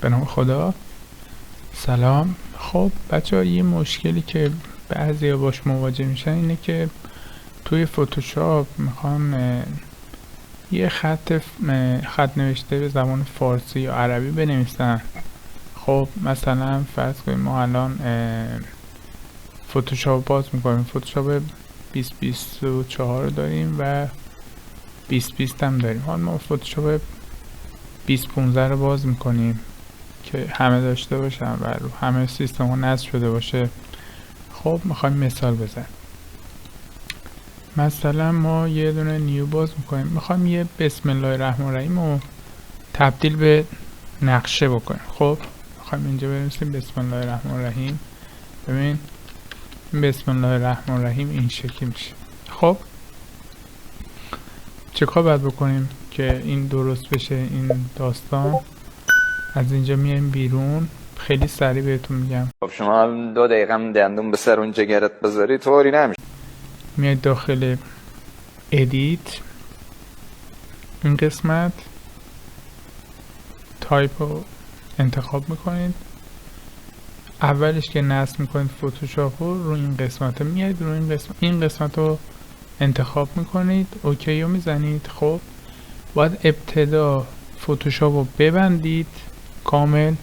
به نام خدا. سلام. خب بچه ها، یه مشکلی که بعضی ها باش مواجه میشن اینه که توی فتوشاپ میخوان یه خط نوشته به زبان فارسی یا عربی بنویسن. خب مثلا فرض کنیم ما الان فتوشاپ باز میکنیم، فتوشاپ 2024 رو داریم و 2020 هم داریم. حالا ما فتوشاپ 2015 رو باز میکنیم که همه داشته باشن و رو همه سیستم ها نصب شده باشه. خب میخوایم مثال بزنیم. مثلا ما یه دونه نیو باز میکنیم، میخوایم یه بسم الله الرحمن الرحیم رو تبدیل به نقشه بکنیم. خب میخوایم اینجا بنویسیم بسم الله الرحمن الرحیم. ببین بسم الله الرحمن الرحیم این شکلی میشه. خب چه کار باید بکنیم که این درست بشه این داستان؟ از اینجا میایم بیرون، خیلی سریع بهتون میگم. خب شما 2 دقیقه هم دندون به سر اون جگرت بذاری طوری نمیشه. میاید داخل ادیت، این قسمت تایپ رو انتخاب میکنید. اولش که نصب میکنید فتوشاپ رو این قسمت میاید روی این قسمت رو انتخاب میکنید، اوکی رو میزنید. خب باید ابتدا فتوشاپ رو ببندید کامل.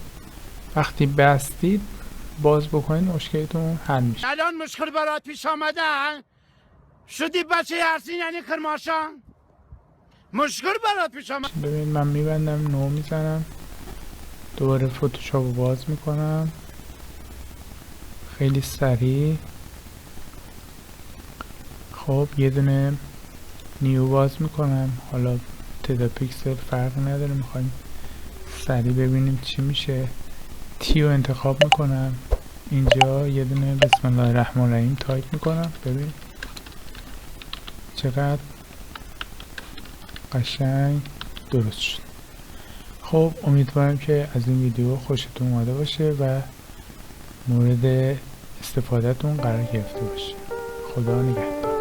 وقتی بستید باز بکنید، مشکلتون حل میشه. الان مشکل برات پیش آمدن شدی بچه هرسین یعنی کرماشان مشکل برات پیش آمد. ببین من میبندم، نو میزنم، دوباره فتوشاپ رو باز میکنم خیلی سریع. خب یه دونه نیو باز میکنم، حالا تعداد پیکسل فرق نداره، میخوایم سریع ببینیم چی میشه. تی رو انتخاب میکنم، اینجا یه دونه بسم الله الرحمن الرحیم تایپ میکنم. ببین چقدر قشنگ درست شد. خب امیدوارم که از این ویدیو خوشتون اومده باشه و مورد استفادهتون قرار گرفته باشه. خدا نگهدار.